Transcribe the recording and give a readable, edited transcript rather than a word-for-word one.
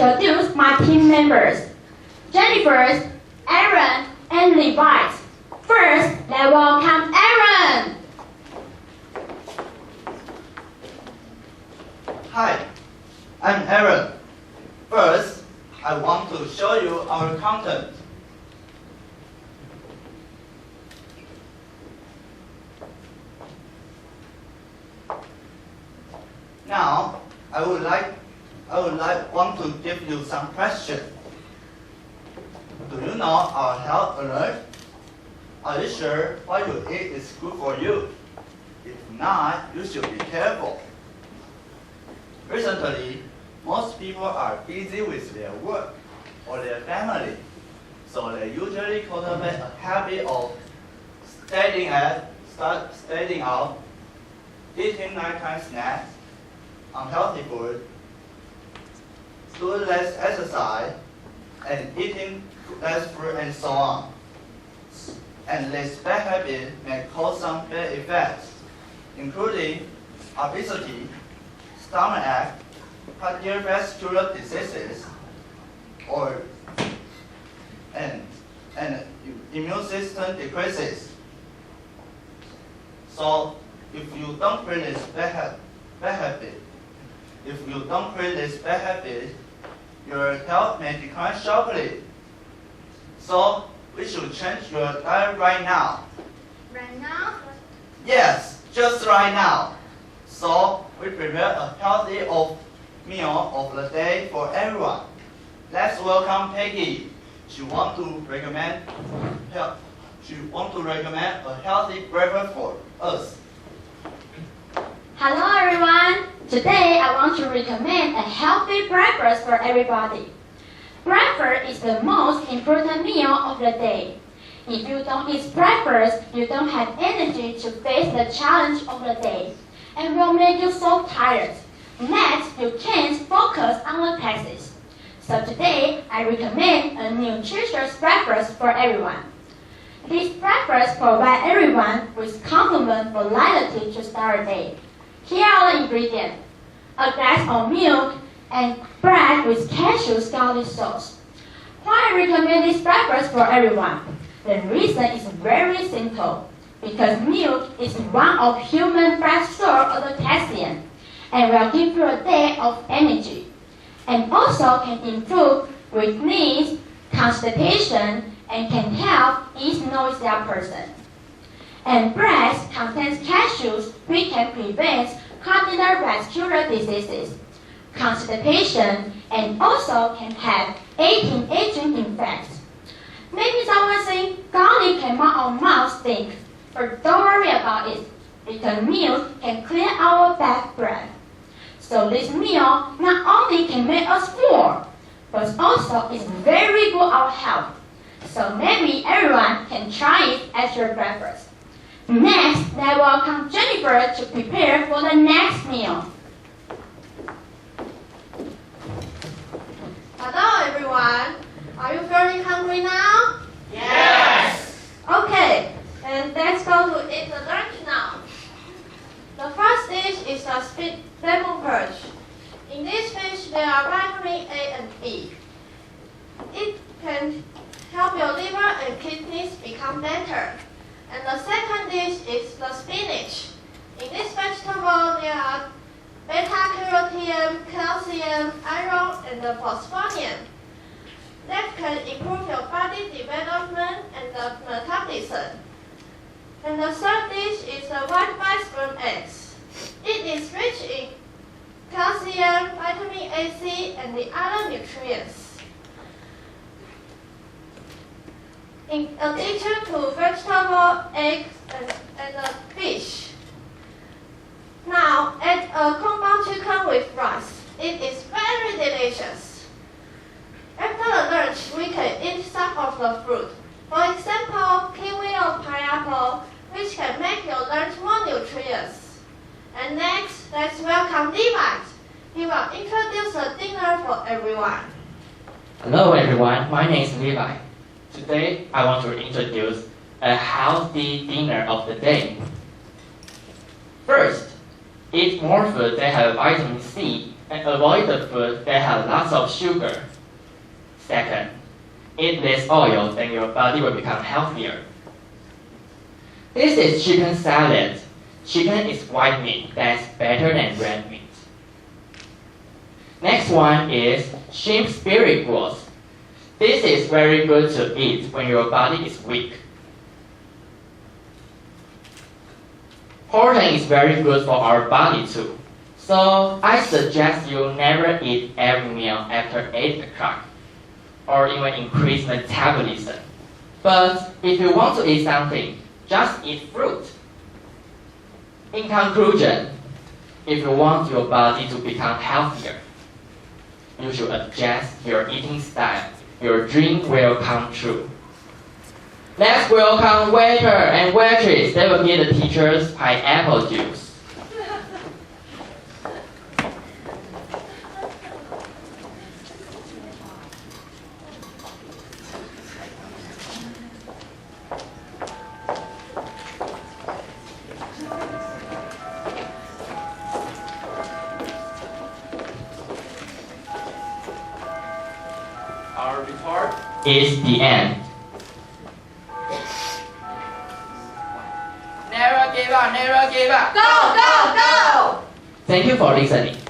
introduce my team members, Jennifer, Aaron, and Levi. First, let's welcome Aaron. Hi, I'm Aaron. First, I want to show you our content. Now, I would want to give you some questions. Do you know our health alert? Are you sure what you eat is good for you? If not, you should be careful. Recently, most people are busy with their work or their family, so they usually cultivate a habit of staying out, eating nighttime snacks, unhealthy food, doing less exercise, and eating less fruit and so on. And this bad habit may cause some bad effects, including obesity, stomachache, cardiovascular diseases, and immune system decreases. So, if you don't break this bad habit, your health may decline sharply. So, we should change your diet right now. Right now? Yes, just right now. So, we prepare a healthy meal of the day for everyone. Let's welcome Peggy. She want to recommend a healthy breakfast for us. Hello everyone. Today I want to recommend a healthy breakfast for everybody. Breakfast is the most important meal of the day. If you don't eat breakfast, you don't have energy to face the challenge of the day, and will make you so tired. Next, you can't focus on the tasks. So today, I recommend a nutritious breakfast for everyone. This breakfast provides everyone with complement variety to start the day. Here are the ingredients: a glass of milk and bread with cashew scalded sauce. Why I recommend this breakfast for everyone? The reason is very simple. Because milk is one of human best source of potassium and will give you a day of energy, and also can improve weakness, constipation, and can help ease nausea person. And bread contains cashews, which can prevent cardiovascular diseases, constipation, and also can have anti-aging effects. Maybe someone think garlic can make our mouth stink, but don't worry about it, because milk can clear our bad breath. So this meal not only can make us full, but also is very good for our health. So maybe everyone can try it as your breakfast. Next, let's welcome Jennifer to prepare for the next meal. Hello everyone. Are you feeling hungry now? Yes! Okay, and let's go to eat the lunch now. The first dish is a sweet lemon purge. In this fish, there are vitamin A and B. It can help your liver and kidneys become better. And the second dish is the spinach. In this vegetable, there are beta-carotene, calcium, iron, and the phosphonium that can improve your body development and the metabolism. And the third dish is the white scrambled eggs. It is rich in calcium, vitamin A, C, and the other nutrients. In addition to vegetable, eggs, and the fish. Now, add a compound chicken with rice. It is very delicious. After the lunch, we can eat some of the fruit. For example, kiwi or pineapple, which can make your lunch more nutritious. And next, let's welcome Levi. He will introduce the dinner for everyone. Hello everyone, my name is Levi. Today, I want to introduce a healthy dinner of the day. First, eat more food that have vitamin C and avoid the food that has lots of sugar. Second, eat less oil, then your body will become healthier. This is chicken salad. Chicken is white meat that's better than red meat. Next one is shrimp spirit broth. This is very good to eat when your body is weak. Protein is very good for our body too. So I suggest you never eat every meal after 8 o'clock, or even increase metabolism. But if you want to eat something, just eat fruit. In conclusion, if you want your body to become healthier, you should adjust your eating style. Your dream will come true. Let's welcome waiter and waitress. They will give the teachers pineapple juice. Our report is the end. Never give up, never give up. Go, go, go! Thank you for listening.